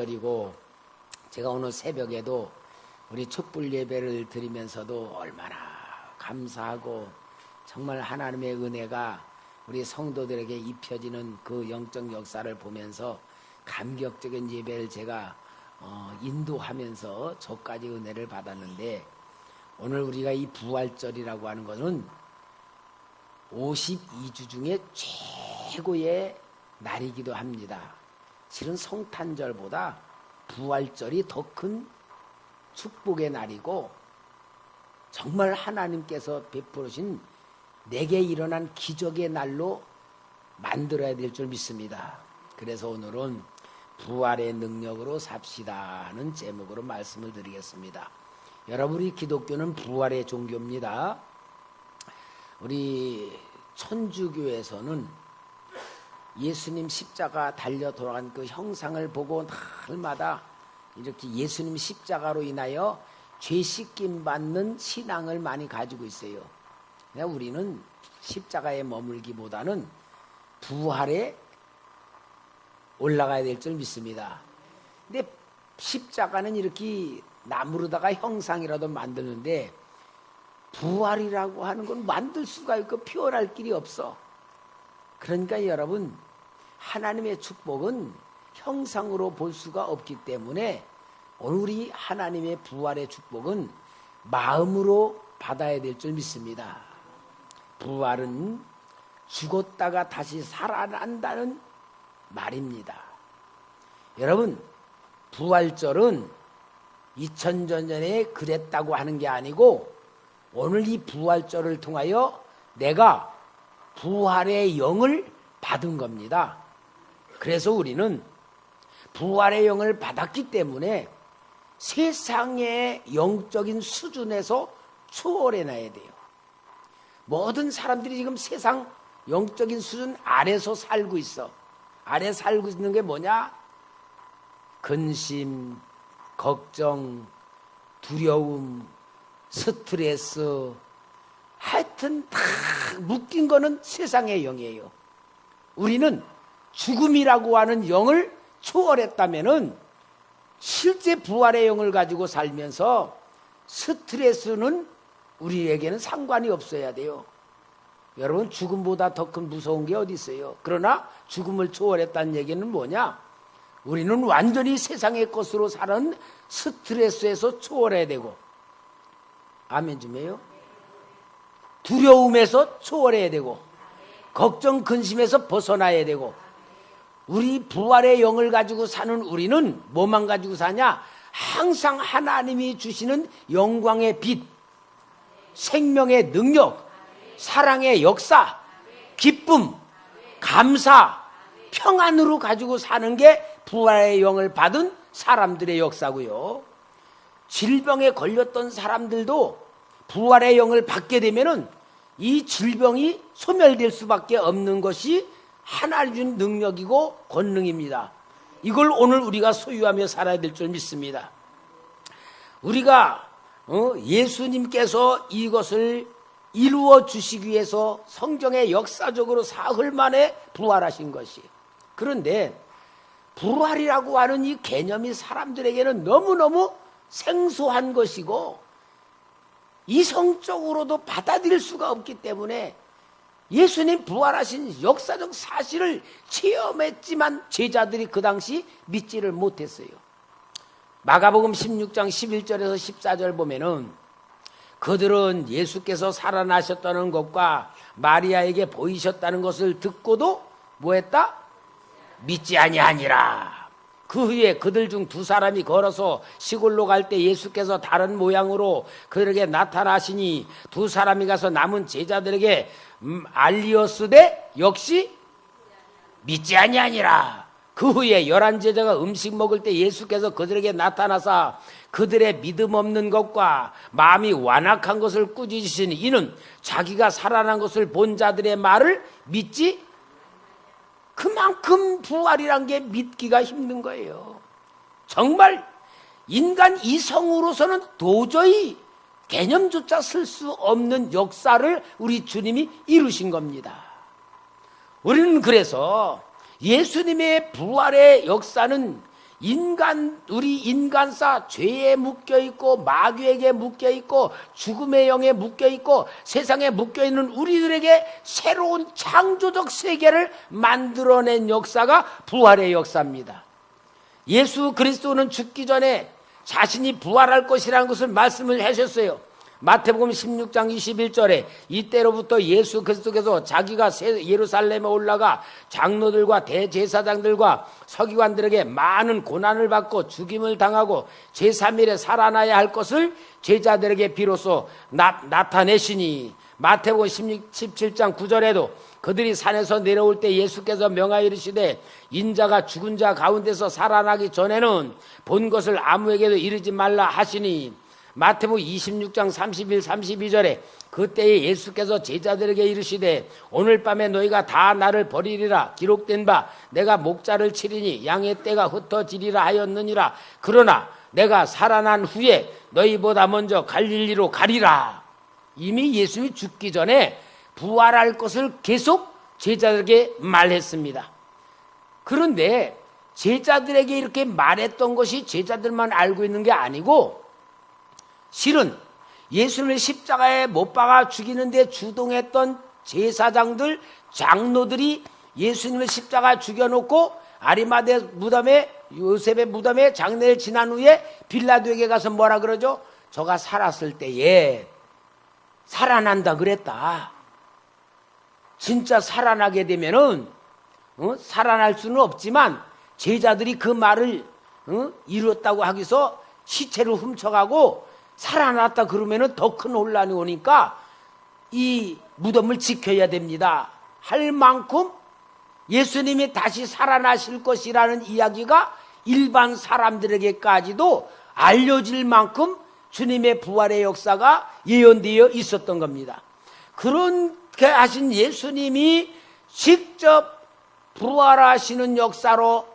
드리고, 제가 오늘 새벽에도 우리 촛불 예배를 드리면서도 얼마나 감사하고 정말 하나님의 은혜가 우리 성도들에게 입혀지는 그 영적 역사를 보면서 감격적인 예배를 제가 인도하면서 저까지 은혜를 받았는데, 오늘 우리가 이 부활절이라고 하는 것은 52주 중에 최고의 날이기도 합니다. 실은 성탄절보다 부활절이 더 큰 축복의 날이고, 정말 하나님께서 베푸신 내게 일어난 기적의 날로 만들어야 될 줄 믿습니다. 그래서 오늘은 부활의 능력으로 삽시다 하는 제목으로 말씀을 드리겠습니다. 여러분, 우리 기독교는 부활의 종교입니다. 우리 천주교에서는 예수님 십자가 달려 돌아간 그 형상을 보고 날마다 이렇게 예수님 십자가로 인하여 죄 씻김 받는 신앙을 많이 가지고 있어요. 우리는 십자가에 머물기보다는 부활에 올라가야 될 줄 믿습니다. 근데 십자가는 이렇게 나무로다가 형상이라도 만드는데, 부활이라고 하는 건 만들 수가 있고 표현할 길이 없어. 그러니까 여러분, 하나님의 축복은 형상으로 볼 수가 없기 때문에 오늘 우리 하나님의 부활의 축복은 마음으로 받아야 될 줄 믿습니다. 부활은 죽었다가 다시 살아난다는 말입니다. 여러분, 부활절은 2000년 전에 그랬다고 하는 게 아니고, 오늘 이 부활절을 통하여 내가 부활의 영을 받은 겁니다. 그래서 우리는 부활의 영을 받았기 때문에 세상의 영적인 수준에서 초월해놔야 돼요. 모든 사람들이 지금 세상 영적인 수준 아래서 살고 있어. 아래 살고 있는 게 뭐냐? 근심, 걱정, 두려움, 스트레스, 하여튼 다 묶인 거는 세상의 영이에요. 우리는 죽음이라고 하는 영을 초월했다면은 실제 부활의 영을 가지고 살면서 스트레스는 우리에게는 상관이 없어야 돼요. 여러분, 죽음보다 더 큰 무서운 게 어디 있어요? 그러나 죽음을 초월했다는 얘기는 뭐냐? 우리는 완전히 세상의 것으로 사는 스트레스에서 초월해야 되고, 아멘 좀 해요. 두려움에서 초월해야 되고, 걱정 근심에서 벗어나야 되고, 우리 부활의 영을 가지고 사는 우리는 뭐만 가지고 사냐? 항상 하나님이 주시는 영광의 빛, 생명의 능력, 사랑의 역사, 기쁨, 감사, 평안으로 가지고 사는 게 부활의 영을 받은 사람들의 역사고요. 질병에 걸렸던 사람들도 부활의 영을 받게 되면은 이 질병이 소멸될 수밖에 없는 것이 하나님 준 능력이고 권능입니다. 이걸 오늘 우리가 소유하며 살아야 될 줄 믿습니다. 우리가 예수님께서 이것을 이루어 주시기 위해서 성경에 역사적으로 사흘 만에 부활하신 것이, 그런데 부활이라고 하는 이 개념이 사람들에게는 너무너무 생소한 것이고 이성적으로도 받아들일 수가 없기 때문에 예수님 부활하신 역사적 사실을 체험했지만 제자들이 그 당시 믿지를 못했어요. 마가복음 16장 11절에서 14절 보면은 그들은 예수께서 살아나셨다는 것과 마리아에게 보이셨다는 것을 듣고도 뭐했다? 믿지 아니하니라. 그 후에 그들 중 두 사람이 걸어서 시골로 갈 때 예수께서 다른 모양으로 그들에게 나타나시니 두 사람이 가서 남은 제자들에게 알리었으되 역시 믿지 아니하니라. 그 후에 11 제자가 음식 먹을 때 예수께서 그들에게 나타나사 그들의 믿음 없는 것과 마음이 완악한 것을 꾸짖으시니 이는 자기가 살아난 것을 본 자들의 말을 믿지, 그만큼 부활이란 게 믿기가 힘든 거예요. 정말 인간 이성으로서는 도저히 개념조차 쓸 수 없는 역사를 우리 주님이 이루신 겁니다. 우리는 그래서 예수님의 부활의 역사는 우리 인간사 죄에 묶여 있고 마귀에게 묶여 있고 죽음의 영에 묶여 있고 세상에 묶여 있는 우리들에게 새로운 창조적 세계를 만들어낸 역사가 부활의 역사입니다. 예수 그리스도는 죽기 전에 자신이 부활할 것이라는 것을 말씀을 하셨어요. 마태복음 16장 21절에 이때로부터 예수 그리스도께서 자기가 예루살렘에 올라가 장로들과 대제사장들과 서기관들에게 많은 고난을 받고 죽임을 당하고 제3일에 살아나야 할 것을 제자들에게 비로소 나타내시니, 마태복음 17장 9절에도 그들이 산에서 내려올 때 예수께서 명하여 이르시되 인자가 죽은 자 가운데서 살아나기 전에는 본 것을 아무에게도 이르지 말라 하시니, 마태복음 26장 31, 32절에 그때에 예수께서 제자들에게 이르시되 오늘 밤에 너희가 다 나를 버리리라 기록된 바 내가 목자를 치리니 양의 떼가 흩어지리라 하였느니라. 그러나 내가 살아난 후에 너희보다 먼저 갈릴리로 가리라. 이미 예수님이 죽기 전에 부활할 것을 계속 제자들에게 말했습니다. 그런데 제자들에게 이렇게 말했던 것이 제자들만 알고 있는 게 아니고, 실은 예수님을 십자가에 못 박아 죽이는데 주동했던 제사장들, 장로들이 예수님을 십자가에 죽여놓고 아리마대 무덤에, 요셉의 무덤에 장례를 지난 후에 빌라도에게 가서 뭐라 그러죠? 저가 살았을 때에 살아난다 그랬다. 진짜 살아나게 되면은 살아날 수는 없지만 제자들이 그 말을 이뤘다고 하기서 시체를 훔쳐가고 살아났다 그러면은 더 큰 혼란이 오니까 이 무덤을 지켜야 됩니다 할 만큼 예수님이 다시 살아나실 것이라는 이야기가 일반 사람들에게까지도 알려질 만큼 주님의 부활의 역사가 예언되어 있었던 겁니다. 그렇게 하신 예수님이 직접 부활하시는 역사로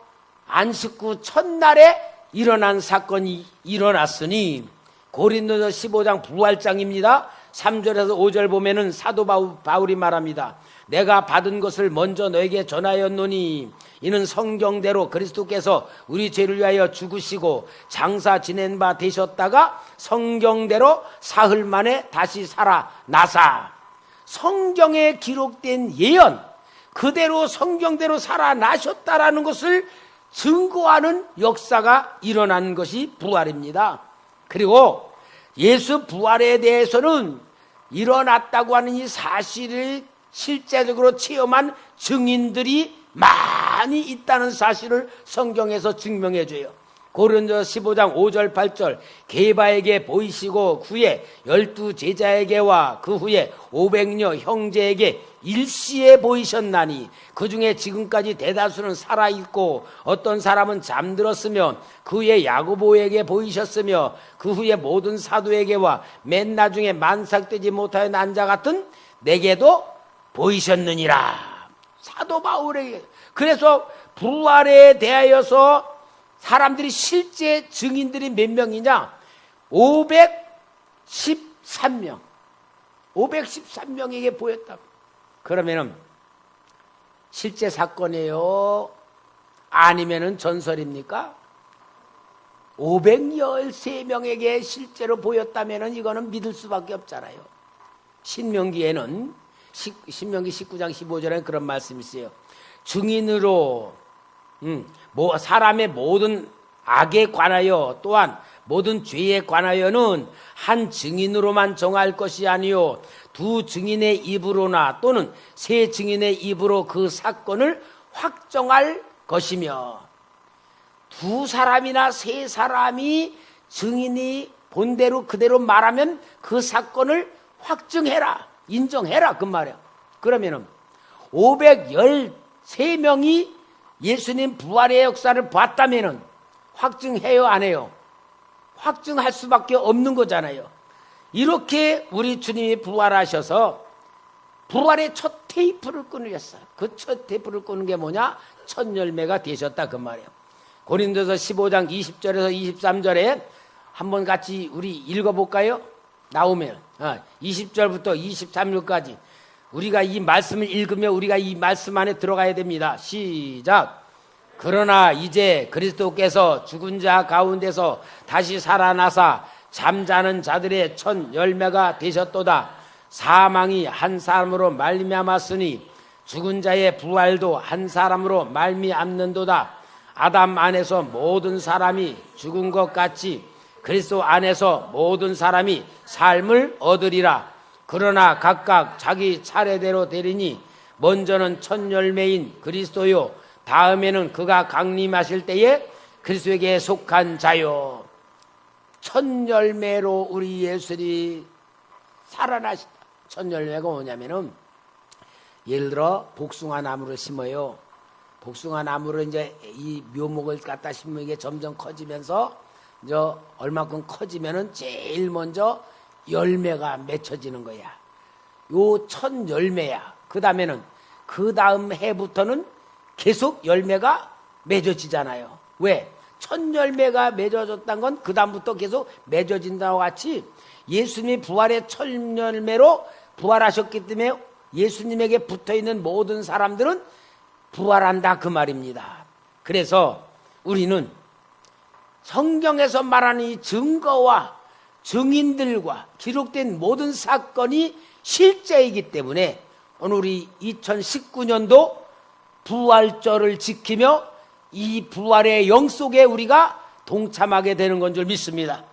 안식구 첫날에 일어난 사건이 일어났으니, 고린도서 15장 부활장입니다. 3절에서 5절 보면은 사도 바울이 말합니다. 내가 받은 것을 먼저 너에게 전하였노니 이는 성경대로 그리스도께서 우리 죄를 위하여 죽으시고 장사 지낸 바 되셨다가 성경대로 사흘 만에 다시 살아나사. 성경에 기록된 예언 그대로 성경대로 살아나셨다라는 것을 증거하는 역사가 일어난 것이 부활입니다. 그리고 예수 부활에 대해서는 일어났다고 하는 이 사실을 실제적으로 체험한 증인들이 많이 있다는 사실을 성경에서 증명해 줘요. 고린도서 15장 5절 8절 게바에게 보이시고 후에 12 제자에게와 그 후에 500여 형제에게 일시에 보이셨나니 그 중에 지금까지 대다수는 살아있고 어떤 사람은 잠들었으며 그 후에 야고보에게 보이셨으며 그 후에 모든 사도에게와 맨 나중에 만삭되지 못하여 난 자 같은 내게도 보이셨느니라. 사도 바울에게. 그래서 부활에 대하여서 사람들이 실제 증인들이 몇 명이냐? 513명. 513명에게 보였다. 그러면은 실제 사건이에요? 아니면은 전설입니까? 513명에게 실제로 보였다면은 이거는 믿을 수밖에 없잖아요. 신명기에는 신명기 19장 15절에 그런 말씀이 있어요. 증인으로 사람의 모든 악에 관하여 또한 모든 죄에 관하여는 한 증인으로만 정할 것이 아니요 두 증인의 입으로나 또는 세 증인의 입으로 그 사건을 확정할 것이며, 두 사람이나 세 사람이 증인이 본대로 그대로 말하면 그 사건을 확증해라, 인정해라 그 말이야. 그러면은 513명이 예수님 부활의 역사를 봤다면은 확증해요 안 해요? 확증할 수밖에 없는 거잖아요. 이렇게 우리 주님이 부활하셔서 부활의 첫 테이프를 끊으셨어요. 그 첫 테이프를 끊는 게 뭐냐? 첫 열매가 되셨다 그 말이에요. 고린도서 15장 20절에서 23절에 한번 같이 우리 읽어볼까요? 나오면 20절부터 23절까지 우리가 이 말씀을 읽으면 우리가 이 말씀 안에 들어가야 됩니다. 시작. 그러나 이제 그리스도께서 죽은 자 가운데서 다시 살아나사 잠자는 자들의 첫 열매가 되셨도다. 사망이 한 사람으로 말미암았으니 죽은 자의 부활도 한 사람으로 말미암는도다. 아담 안에서 모든 사람이 죽은 것 같이 그리스도 안에서 모든 사람이 삶을 얻으리라. 그러나 각각 자기 차례대로 되리니 먼저는 첫 열매인 그리스도요, 다음에는 그가 강림하실 때에 그리스도에게 속한 자요. 첫 열매로 우리 예수님이 살아나시다. 첫 열매가 뭐냐면은, 예를 들어 복숭아 나무를 심어요. 복숭아 나무를 이제 이 묘목을 갖다 심으면 이게 점점 커지면서 이제 얼마큼 커지면은 제일 먼저 열매가 맺혀지는 거야. 요 첫 열매야. 그 다음에는 그 다음 해부터는 계속 열매가 맺어지잖아요. 왜? 첫 열매가 맺어졌다는 건 그 다음부터 계속 맺어진다고 같이 예수님이 부활의 첫 열매로 부활하셨기 때문에 예수님에게 붙어있는 모든 사람들은 부활한다 그 말입니다. 그래서 우리는 성경에서 말하는 이 증거와 증인들과 기록된 모든 사건이 실제이기 때문에 오늘 우리 2019년도 부활절을 지키며 이 부활의 영 속에 우리가 동참하게 되는 건 줄 믿습니다.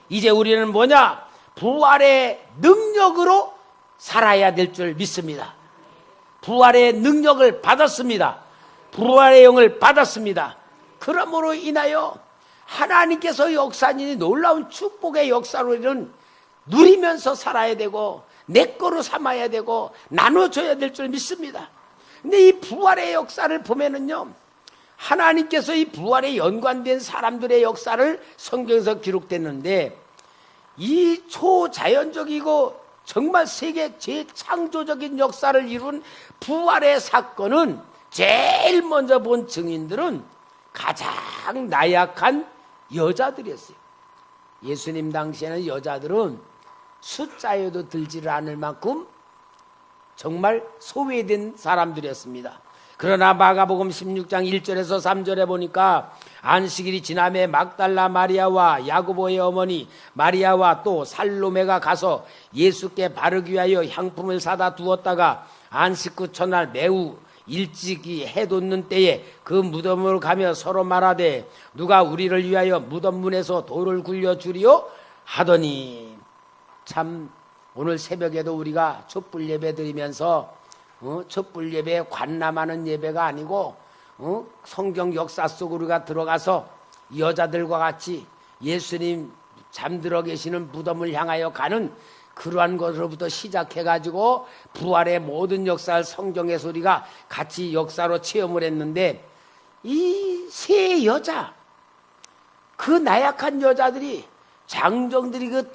이제 우리는 뭐냐? 부활의 능력으로 살아야 될 줄 믿습니다. 부활의 능력을 받았습니다. 부활의 영을 받았습니다. 그러므로 인하여 하나님께서 역사하니 놀라운 축복의 역사로 우리는 누리면서 살아야 되고 내 거로 삼아야 되고 나눠줘야 될 줄 믿습니다. 근데 이 부활의 역사를 보면은요, 하나님께서 이 부활에 연관된 사람들의 역사를 성경에서 기록됐는데, 이 초자연적이고 정말 세계 재창조적인 역사를 이룬 부활의 사건은 제일 먼저 본 증인들은 가장 나약한 여자들이었어요. 예수님 당시에는 여자들은 숫자에도 들지를 않을 만큼 정말 소외된 사람들이었습니다. 그러나 마가복음 16장 1절에서 3절에 보니까 안식일이 지남에 막달라 마리아와 야고보의 어머니 마리아와 또 살로메가 가서 예수께 바르기 위하여 향품을 사다 두었다가 안식 후 첫날 매우 일찍이 해돋는 때에 그 무덤으로 가며 서로 말하되 누가 우리를 위하여 무덤 문에서 돌을 굴려주리요 하더니, 참 오늘 새벽에도 우리가 촛불 예배 드리면서 촛불 예배에 관람하는 예배가 아니고 성경 역사 속으로 우리가 들어가서 여자들과 같이 예수님 잠들어 계시는 무덤을 향하여 가는 그러한 것으로부터 시작해가지고 부활의 모든 역사를 성경에서 우리가 같이 역사로 체험을 했는데, 이 세 여자, 그 나약한 여자들이 장정들이 그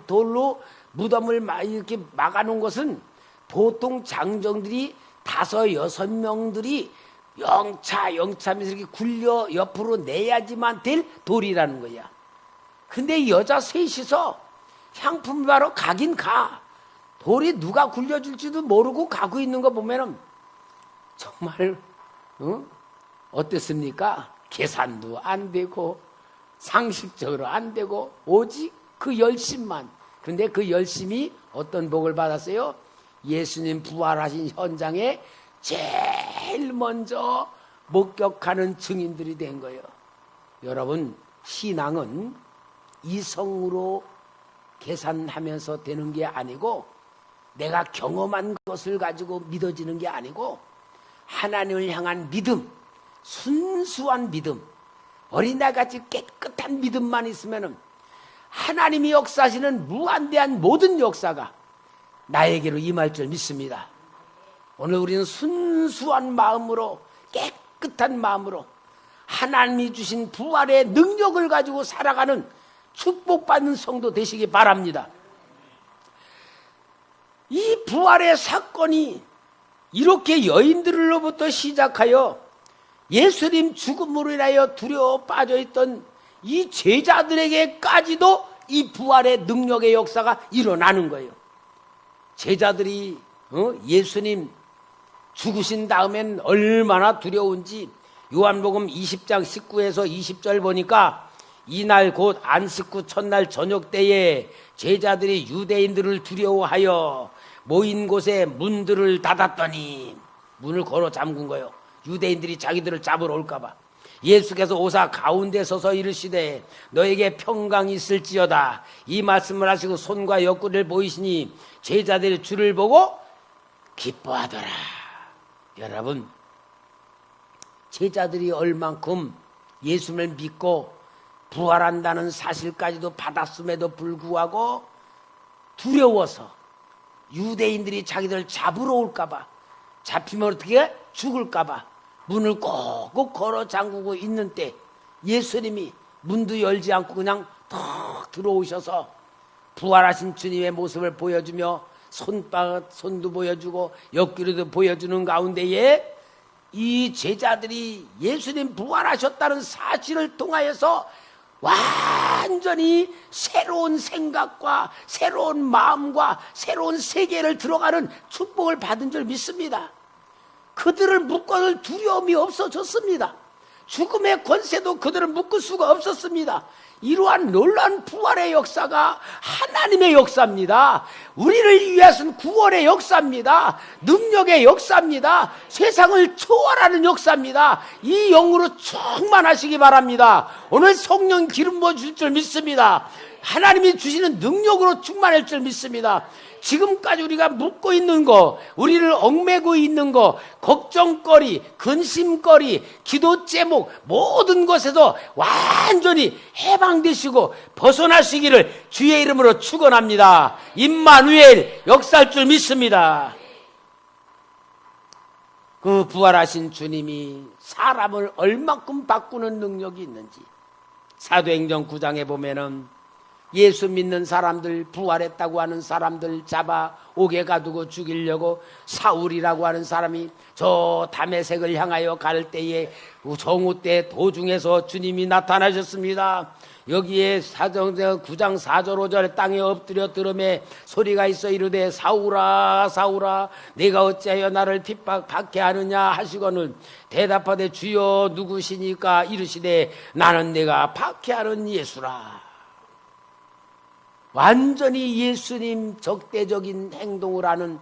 돌로 무덤을 이렇게 막아놓은 것은 보통 장정들이 5, 6명들이 영차면서 이렇게 굴려 옆으로 내야지만 될 돌이라는 거야. 근데 여자 셋이서 향품 바로 가긴 가. 돌이 누가 굴려줄지도 모르고 가고 있는 거 보면은 정말 어땠습니까? 계산도 안 되고 상식적으로 안 되고 오직 그 열심만. 그런데 그 열심이 어떤 복을 받았어요? 예수님 부활하신 현장에 제일 먼저 목격하는 증인들이 된 거예요. 여러분, 신앙은 이성으로 계산하면서 되는 게 아니고 내가 경험한 것을 가지고 믿어지는 게 아니고 하나님을 향한 믿음, 순수한 믿음, 어린아이같이 깨끗한 믿음만 있으면 하나님이 역사하시는 무한대한 모든 역사가 나에게로 임할 줄 믿습니다. 오늘 우리는 순수한 마음으로, 깨끗한 마음으로 하나님이 주신 부활의 능력을 가지고 살아가는 축복받는 성도 되시기 바랍니다. 이 부활의 사건이 이렇게 여인들로부터 시작하여 예수님 죽음으로 인하여 두려워 빠져있던 이 제자들에게까지도 이 부활의 능력의 역사가 일어나는 거예요. 제자들이 예수님 죽으신 다음엔 얼마나 두려운지 요한복음 20장 19에서 20절 보니까 이날 곧 안식 후 첫날 저녁 때에 제자들이 유대인들을 두려워하여 모인 곳에 문들을 닫았더니, 문을 걸어 잠근 거예요. 유대인들이 자기들을 잡으러 올까봐. 예수께서 오사 가운데 서서 이르시되 너에게 평강이 있을지어다. 이 말씀을 하시고 손과 옆구리를 보이시니 제자들이 주를 보고 기뻐하더라. 여러분, 제자들이 얼만큼 예수를 믿고 부활한다는 사실까지도 받았음에도 불구하고 두려워서 유대인들이 자기들 잡으러 올까봐, 잡히면 어떻게 죽을까봐 문을 꼭꼭 걸어 잠그고 있는 때 예수님이 문도 열지 않고 그냥 턱 들어오셔서 부활하신 주님의 모습을 보여주며 손도 보여주고 옆구리도 보여주는 가운데에 이 제자들이 예수님 부활하셨다는 사실을 통하여서 완전히 새로운 생각과 새로운 마음과 새로운 세계를 들어가는 축복을 받은 줄 믿습니다. 그들을 묶어둘 두려움이 없어졌습니다. 죽음의 권세도 그들을 묶을 수가 없었습니다. 이러한 놀라운 부활의 역사가 하나님의 역사입니다. 우리를 위해서는 구원의 역사입니다. 능력의 역사입니다. 세상을 초월하는 역사입니다. 이 영으로 충만하시기 바랍니다. 오늘 성령 기름 부어 주실 줄 믿습니다. 하나님이 주시는 능력으로 충만할 줄 믿습니다. 지금까지 우리가 묻고 있는 거, 우리를 얽매고 있는 거, 걱정거리, 근심거리, 기도 제목, 모든 것에서 완전히 해방되시고 벗어나시기를 주의 이름으로 축원합니다. 임마누엘 역사할 줄 믿습니다. 그 부활하신 주님이 사람을 얼만큼 바꾸는 능력이 있는지 사도행전 9장에 보면은 예수 믿는 사람들, 부활했다고 하는 사람들 잡아 옥에 가두고 죽이려고 사울이라고 하는 사람이 저 다메섹을 향하여 갈 때에 정오 때 도중에서 주님이 나타나셨습니다. 여기에 사도행전 9장 4절 5절에 땅에 엎드려 들음에 소리가 있어 이르되 사울아 사울아 내가 어찌하여 나를 핍박하게 하느냐 하시거늘 대답하되 주여 누구시니까 이르시되 나는 내가 박해하는 예수라. 완전히 예수님 적대적인 행동을 하는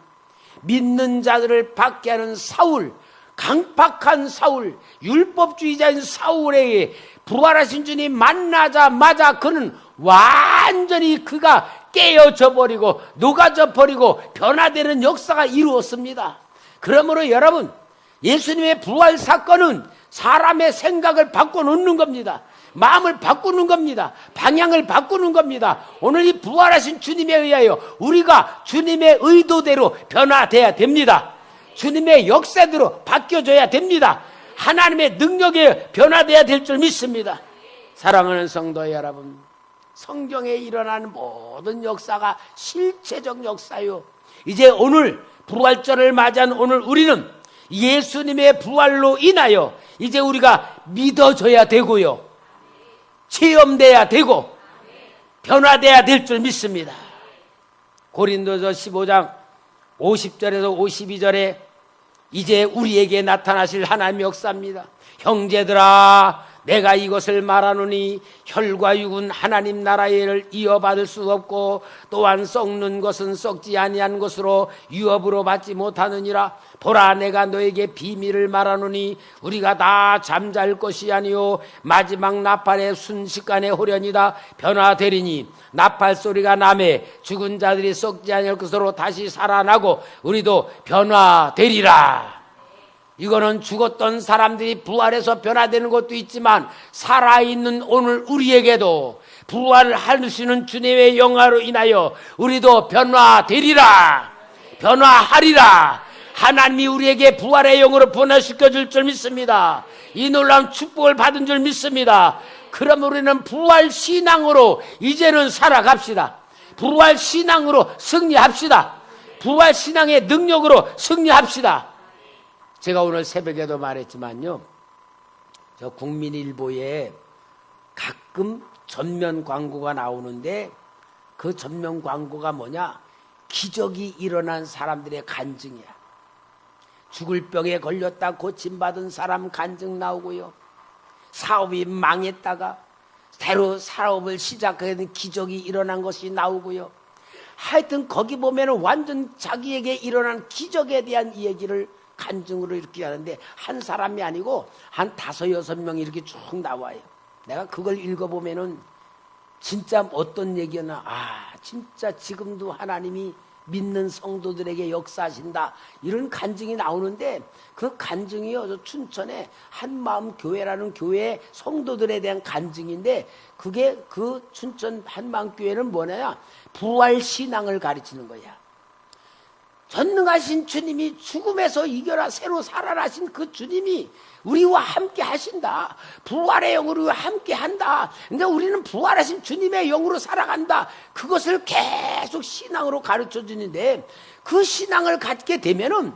믿는 자들을 박해하는 사울, 강팍한 사울, 율법주의자인 사울에게 부활하신 주님 만나자마자 그는 완전히 그가 깨어져 버리고 녹아져 버리고 변화되는 역사가 이루어졌습니다. 그러므로 여러분, 예수님의 부활 사건은 사람의 생각을 바꿔놓는 겁니다. 마음을 바꾸는 겁니다. 방향을 바꾸는 겁니다. 오늘 이 부활하신 주님에 의하여 우리가 주님의 의도대로 변화돼야 됩니다. 주님의 역사대로 바뀌어져야 됩니다. 하나님의 능력에 변화돼야 될 줄 믿습니다. 사랑하는 성도 여러분, 성경에 일어나는 모든 역사가 실체적 역사요. 이제 오늘 부활절을 맞이한 오늘 우리는 예수님의 부활로 인하여 이제 우리가 믿어져야 되고요, 체험돼야 되고 변화돼야 될 줄 믿습니다. 고린도서 15장 50절에서 52절에 이제 우리에게 나타나실 하나님의 역사입니다. 형제들아 내가 이것을 말하노니 혈과 육은 하나님 나라를 이어받을 수 없고 또한 썩는 것은 썩지 아니한 것으로 유업으로 받지 못하느니라. 보라 내가 너에게 비밀을 말하노니 우리가 다 잠잘 것이 아니요 마지막 나팔의 순식간에 호련이다 변화되리니 나팔 소리가 나매 죽은 자들이 썩지 아니할 것으로 다시 살아나고 우리도 변화되리라. 이거는 죽었던 사람들이 부활해서 변화되는 것도 있지만 살아있는 오늘 우리에게도 부활을 하시는 주님의 영화로 인하여 우리도 변화되리라, 변화하리라. 하나님이 우리에게 부활의 영으로 변화시켜줄 줄 믿습니다. 이 놀라운 축복을 받은 줄 믿습니다. 그럼 우리는 부활 신앙으로 이제는 살아갑시다. 부활 신앙으로 승리합시다. 부활 신앙의 능력으로 승리합시다. 제가 오늘 새벽에도 말했지만요, 저 국민일보에 가끔 전면 광고가 나오는데 그 전면 광고가 뭐냐? 기적이 일어난 사람들의 간증이야. 죽을 병에 걸렸다 고침받은 사람 간증 나오고요. 사업이 망했다가 새로 사업을 시작하는 기적이 일어난 것이 나오고요. 하여튼 거기 보면은 완전 자기에게 일어난 기적에 대한 얘기를 간증으로 이렇게 하는데 한 사람이 아니고 한 5, 6명이 이렇게 쭉 나와요. 내가 그걸 읽어보면은 진짜 어떤 얘기였나, 진짜 지금도 하나님이 믿는 성도들에게 역사하신다, 이런 간증이 나오는데, 그 간증이요, 저 춘천에 한마음 교회라는 교회 성도들에 대한 간증인데, 그게 그 춘천 한마음 교회는 뭐냐, 부활 신앙을 가르치는 거야. 전능하신 주님이 죽음에서 이겨라 새로 살아나신 그 주님이 우리와 함께 하신다. 부활의 영으로 우리와 함께 한다. 근데 우리는 부활하신 주님의 영으로 살아간다. 그것을 계속 신앙으로 가르쳐 주는데, 그 신앙을 갖게 되면은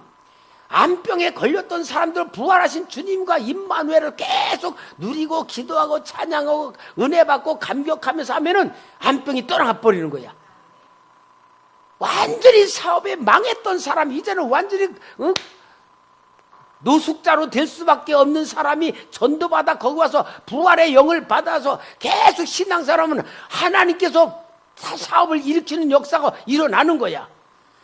암병에 걸렸던 사람들 부활하신 주님과 임마누엘을 계속 누리고 기도하고 찬양하고 은혜 받고 감격하면서 하면은 암병이 떠나가 버리는 거야. 완전히 사업에 망했던 사람, 이제는 완전히 노숙자로 될 수밖에 없는 사람이 전도받아 거기 와서 부활의 영을 받아서 계속 신앙생활하면 하나님께서 사업을 일으키는 역사가 일어나는 거야.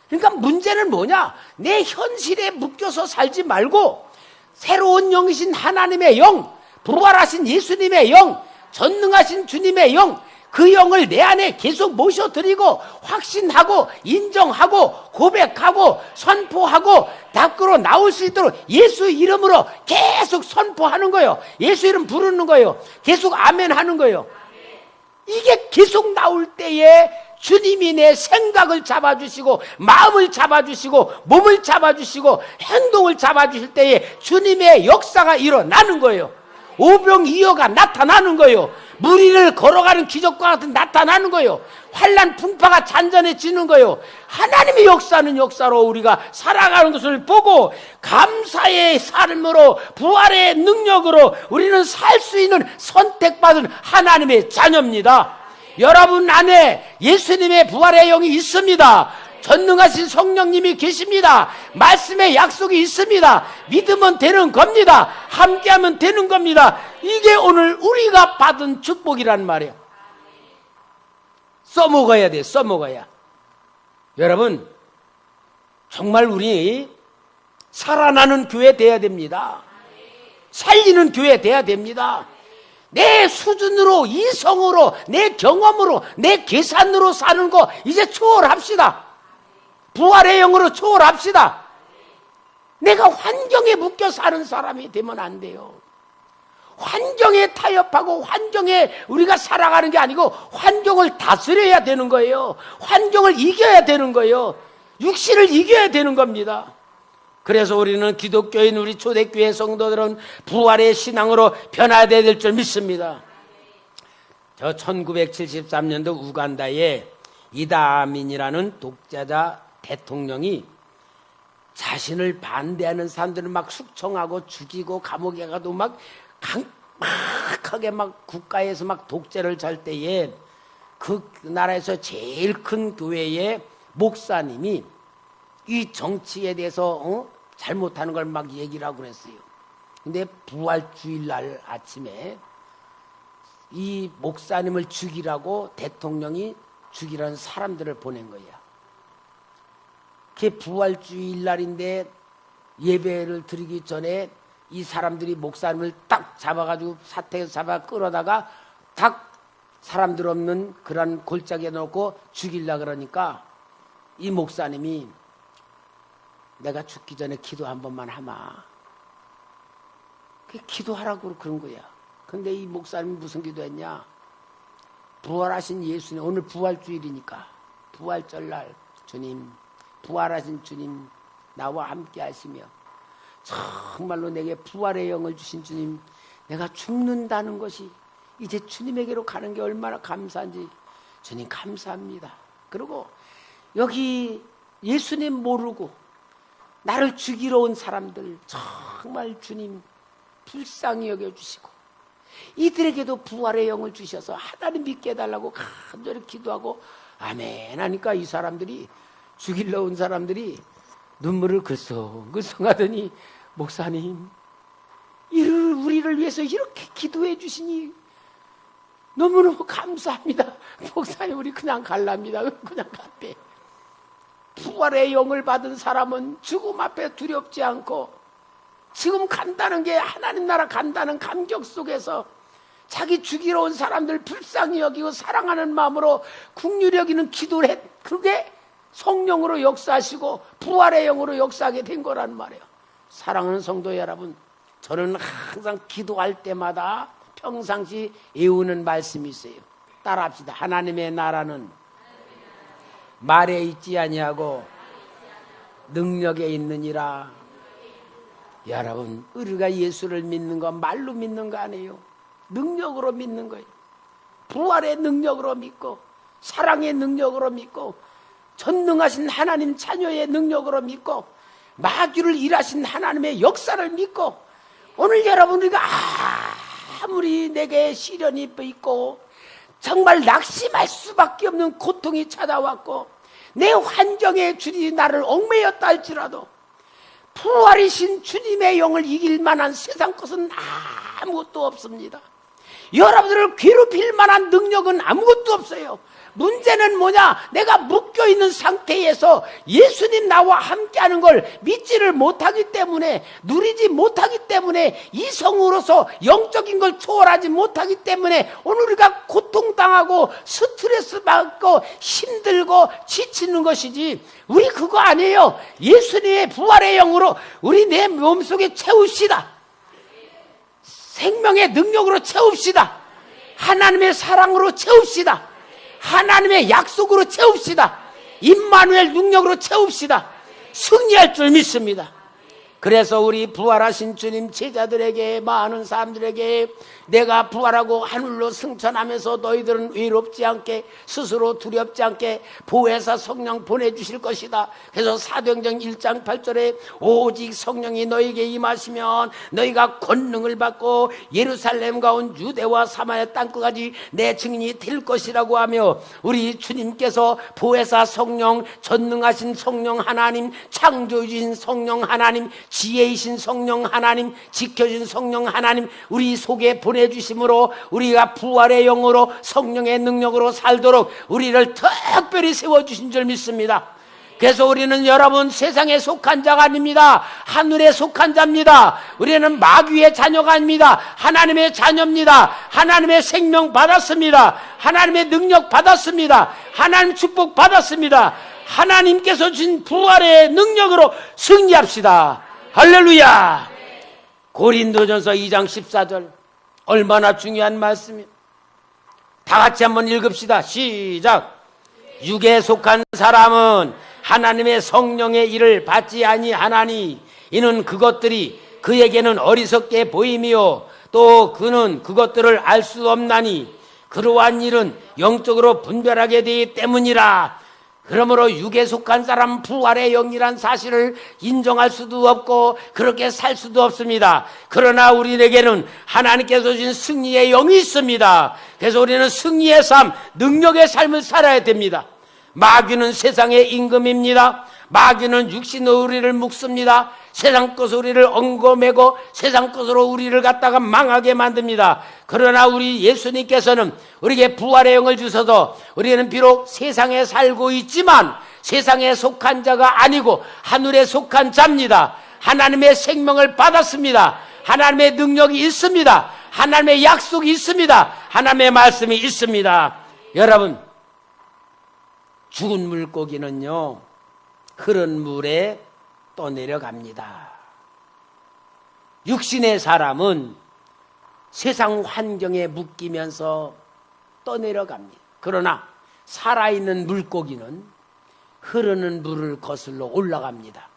그러니까 문제는 뭐냐, 내 현실에 묶여서 살지 말고 새로운 영이신 하나님의 영, 부활하신 예수님의 영, 전능하신 주님의 영, 그 영을 내 안에 계속 모셔드리고 확신하고 인정하고 고백하고 선포하고 밖으로 나올 수 있도록 예수 이름으로 계속 선포하는 거예요. 예수 이름 부르는 거예요. 계속 아멘 하는 거예요. 이게 계속 나올 때에 주님이 내 생각을 잡아주시고 마음을 잡아주시고 몸을 잡아주시고 행동을 잡아주실 때에 주님의 역사가 일어나는 거예요. 오병이어가 나타나는 거예요. 무리를 걸어가는 기적과 같은 나타나는 거예요. 환난 풍파가 잔잔해지는 거예요. 하나님의 역사는 역사로 우리가 살아가는 것을 보고 감사의 삶으로 부활의 능력으로 우리는 살 수 있는 선택받은 하나님의 자녀입니다. 여러분 안에 예수님의 부활의 영이 있습니다. 전능하신 성령님이 계십니다. 말씀의 약속이 있습니다. 믿으면 되는 겁니다. 함께하면 되는 겁니다. 이게 오늘 우리가 받은 축복이란 말이에요. 써먹어야 돼. 써먹어야. 여러분, 정말 우리 살아나는 교회 돼야 됩니다. 살리는 교회 돼야 됩니다. 내 수준으로, 이성으로, 내 경험으로, 내 계산으로 사는 거 이제 초월합시다. 부활의 영으로 초월합시다. 내가 환경에 묶여 사는 사람이 되면 안 돼요. 환경에 타협하고 환경에 우리가 살아가는 게 아니고 환경을 다스려야 되는 거예요. 환경을 이겨야 되는 거예요. 육신을 이겨야 되는 겁니다. 그래서 우리는 기독교인 우리 초대교회 성도들은 부활의 신앙으로 변화해야 될 줄 믿습니다. 저 1973년도 우간다에 이다민이라는 독재자 대통령이 자신을 반대하는 사람들을 막 숙청하고 죽이고 감옥에 가도 막 강력하게 막 국가에서 막 독재를 잘 때에 그 나라에서 제일 큰 교회의 목사님이 이 정치에 대해서 잘못하는 걸 막 얘기를 하고 그랬어요. 근데 부활주일날 아침에 이 목사님을 죽이라고 대통령이 죽이라는 사람들을 보낸 거야. 그게 부활주일날인데 예배를 드리기 전에 이 사람들이 목사님을 딱 잡아가지고 사택에서 잡아 끌어다가 딱 사람들 없는 그런 골짜기에 넣고 죽이려 그러니까 이 목사님이 내가 죽기 전에 기도 한 번만 하마. 그 기도하라고 그런 거야. 근데 이 목사님이 무슨 기도했냐? 부활하신 예수님, 오늘 부활주일이니까 부활절날 주님, 부활하신 주님 나와 함께 하시며 정말로 내게 부활의 영을 주신 주님, 내가 죽는다는 것이 이제 주님에게로 가는 게 얼마나 감사한지 주님 감사합니다. 그리고 여기 예수님 모르고 나를 죽이러 온 사람들 정말 주님 불쌍히 여겨주시고 이들에게도 부활의 영을 주셔서 하나님 믿게 해달라고 간절히 기도하고 아멘 하니까 이 사람들이 죽이러 온 사람들이 눈물을 글썽글썽하더니 목사님, 우리를 위해서 이렇게 기도해 주시니 너무너무 감사합니다. 목사님, 우리 그냥 갈랍니다. 그냥 갔대. 부활의 영을 받은 사람은 죽음 앞에 두렵지 않고 지금 간다는 게 하나님 나라 간다는 감격 속에서 자기 죽이러 온 사람들 불쌍히 여기고 사랑하는 마음으로 긍휼히 여기는 기도를 했. 그게 성령으로 역사하시고 부활의 영으로 역사하게 된 거란 말이에요. 사랑하는 성도 여러분, 저는 항상 기도할 때마다 평상시 외우는 말씀이 있어요. 따라합시다. 하나님의 나라는 말에 있지 아니하고 능력에 있느니라. 여러분, 우리가 예수를 믿는 건 말로 믿는 거 아니에요. 능력으로 믿는 거예요. 부활의 능력으로 믿고 사랑의 능력으로 믿고 전능하신 하나님 자녀의 능력으로 믿고 마귀를 일하신 하나님의 역사를 믿고 오늘 여러분, 우리가 아무리 내게 시련이 있고 정말 낙심할 수밖에 없는 고통이 찾아왔고 내 환경에 주님이 나를 얽매였다 할지라도 부활이신 주님의 영을 이길 만한 세상 것은 아무것도 없습니다. 여러분들을 괴롭힐 만한 능력은 아무것도 없어요. 문제는 뭐냐? 내가 묶여있는 상태에서 예수님 나와 함께하는 걸 믿지를 못하기 때문에, 누리지 못하기 때문에, 이성으로서 영적인 걸 초월하지 못하기 때문에 오늘 우리가 고통당하고 스트레스 받고 힘들고 지치는 것이지, 우리 그거 아니에요. 예수님의 부활의 영으로 우리 내 몸속에 채웁시다. 생명의 능력으로 채웁시다. 하나님의 사랑으로 채웁시다. 하나님의 약속으로 채웁시다. 임마누엘 능력으로 채웁시다. 승리할 줄 믿습니다. 그래서 우리 부활하신 주님 제자들에게, 많은 사람들에게 내가 부활하고 하늘로 승천하면서 너희들은 외롭지 않게, 스스로 두렵지 않게 보혜사 성령 보내주실 것이다. 그래서 사도행전 1장 8절에 오직 성령이 너희에게 임하시면 너희가 권능을 받고 예루살렘과 온 유대와 사마리아 땅끝까지 내 증인이 될 것이라고 하며, 우리 주님께서 보혜사 성령, 전능하신 성령 하나님, 창조주신 성령 하나님, 지혜이신 성령 하나님, 지켜준 성령 하나님 우리 속에 보내주심으로 우리가 부활의 영으로 성령의 능력으로 살도록 우리를 특별히 세워주신 줄 믿습니다. 그래서 우리는 여러분 세상에 속한 자가 아닙니다. 하늘에 속한 자입니다. 우리는 마귀의 자녀가 아닙니다. 하나님의 자녀입니다. 하나님의 생명 받았습니다. 하나님의 능력 받았습니다. 하나님 축복 받았습니다. 하나님께서 주신 부활의 능력으로 승리합시다. 할렐루야. 고린도전서 2장 14절, 얼마나 중요한 말씀이에요. 다 같이 한번 읽읍시다. 시작. 육에 속한 사람은 하나님의 성령의 일을 받지 아니하나니 이는 그것들이 그에게는 어리석게 보임이요 또 그는 그것들을 알 수 없나니 그러한 일은 영적으로 분별하게 되기 때문이라. 그러므로 육에 속한 사람은 부활의 영이란 사실을 인정할 수도 없고 그렇게 살 수도 없습니다. 그러나 우리에게는 하나님께서 주신 승리의 영이 있습니다. 그래서 우리는 승리의 삶, 능력의 삶을 살아야 됩니다. 마귀는 세상의 임금입니다. 마귀는 육신으로 우리를 묶습니다. 세상 것으로 우리를 엉거매고 세상 것으로 우리를 갖다가 망하게 만듭니다. 그러나 우리 예수님께서는 우리에게 부활의 영을 주셔서 우리는 비록 세상에 살고 있지만 세상에 속한 자가 아니고 하늘에 속한 자입니다. 하나님의 생명을 받았습니다. 하나님의 능력이 있습니다. 하나님의 약속이 있습니다. 하나님의 말씀이 있습니다. 여러분, 죽은 물고기는요 흐른 물에 떠내려갑니다. 육신의 사람은 세상 환경에 묶이면서 떠내려갑니다. 그러나 살아있는 물고기는 흐르는 물을 거슬러 올라갑니다.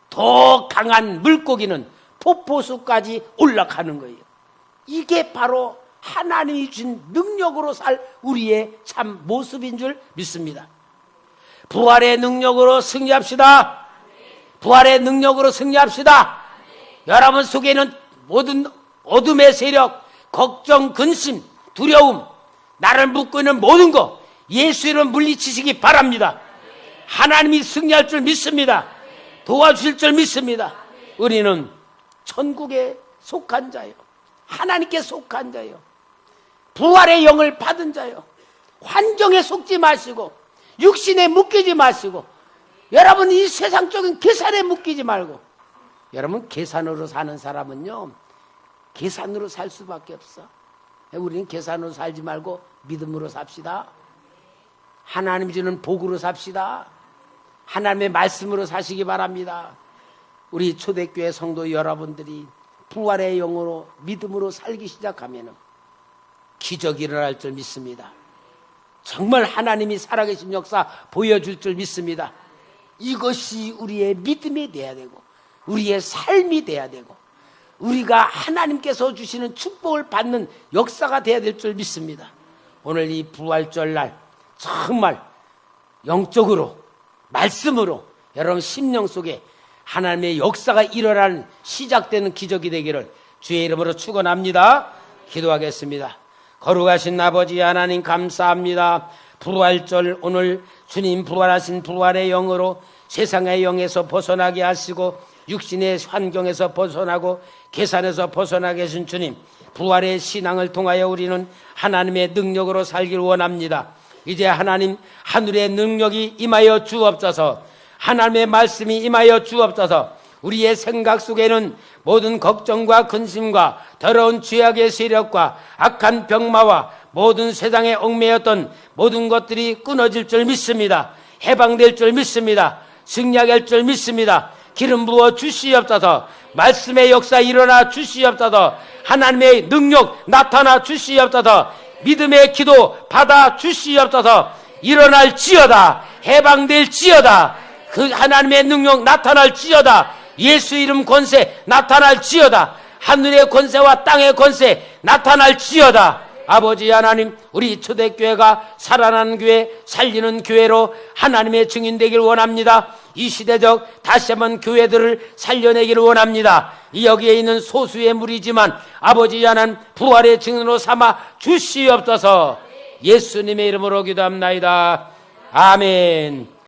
더 강한 물고기는 폭포수까지 올라가는 거예요. 이게 바로 하나님이 준 능력으로 살 우리의 참 모습인 줄 믿습니다. 부활의 능력으로 승리합시다. 부활의 능력으로 승리합시다. 여러분 속에는 모든 어둠의 세력, 걱정, 근심, 두려움, 나를 묶고 있는 모든 것 예수 이름 물리치시기 바랍니다. 하나님이 승리할 줄 믿습니다. 도와주실 줄 믿습니다. 우리는 천국에 속한 자요, 하나님께 속한 자요, 부활의 영을 받은 자요. 환경에 속지 마시고 육신에 묶이지 마시고, 여러분 이 세상적인 계산에 묶이지 말고, 여러분 계산으로 사는 사람은요 계산으로 살 수밖에 없어. 우리는 계산으로 살지 말고 믿음으로 삽시다. 하나님 주는 복으로 삽시다. 하나님의 말씀으로 사시기 바랍니다. 우리 초대교회 성도 여러분들이 부활의 영으로 믿음으로 살기 시작하면 기적이 일어날 줄 믿습니다. 정말 하나님이 살아계신 역사 보여줄 줄 믿습니다. 이것이 우리의 믿음이 돼야 되고 우리의 삶이 돼야 되고 우리가 하나님께서 주시는 축복을 받는 역사가 돼야 될 줄 믿습니다. 오늘 이 부활절 날 정말 영적으로 말씀으로 여러분 심령 속에 하나님의 역사가 일어나는 시작되는 기적이 되기를 주의 이름으로 축원합니다. 기도하겠습니다. 거룩하신 아버지 하나님 감사합니다. 부활절 오늘 주님 부활하신 부활의 영으로 세상의 영에서 벗어나게 하시고 육신의 환경에서 벗어나고 계산에서 벗어나게 하신 주님, 부활의 신앙을 통하여 우리는 하나님의 능력으로 살기를 원합니다. 이제 하나님 하늘의 능력이 임하여 주옵소서. 하나님의 말씀이 임하여 주옵소서. 우리의 생각 속에는 모든 걱정과 근심과 더러운 죄악의 세력과 악한 병마와 모든 세상에 얽매였던 모든 것들이 끊어질 줄 믿습니다. 해방될 줄 믿습니다. 승리할 줄 믿습니다. 기름 부어 주시옵소서. 말씀의 역사 일어나 주시옵소서. 하나님의 능력 나타나 주시옵소서. 믿음의 기도 받아 주시옵소서. 일어날지어다. 해방될지어다. 그 하나님의 능력 나타날지어다. 예수 이름 권세 나타날지어다. 하늘의 권세와 땅의 권세 나타날지어다. 아버지 하나님, 우리 초대교회가 살아나는 교회, 살리는 교회로 하나님의 증인 되길 원합니다. 이 시대적 다시 한번 교회들을 살려내기를 원합니다. 여기에 있는 소수의 무리지만 아버지 하나님 부활의 증인으로 삼아 주시옵소서. 예수님의 이름으로 기도합나이다. 아멘.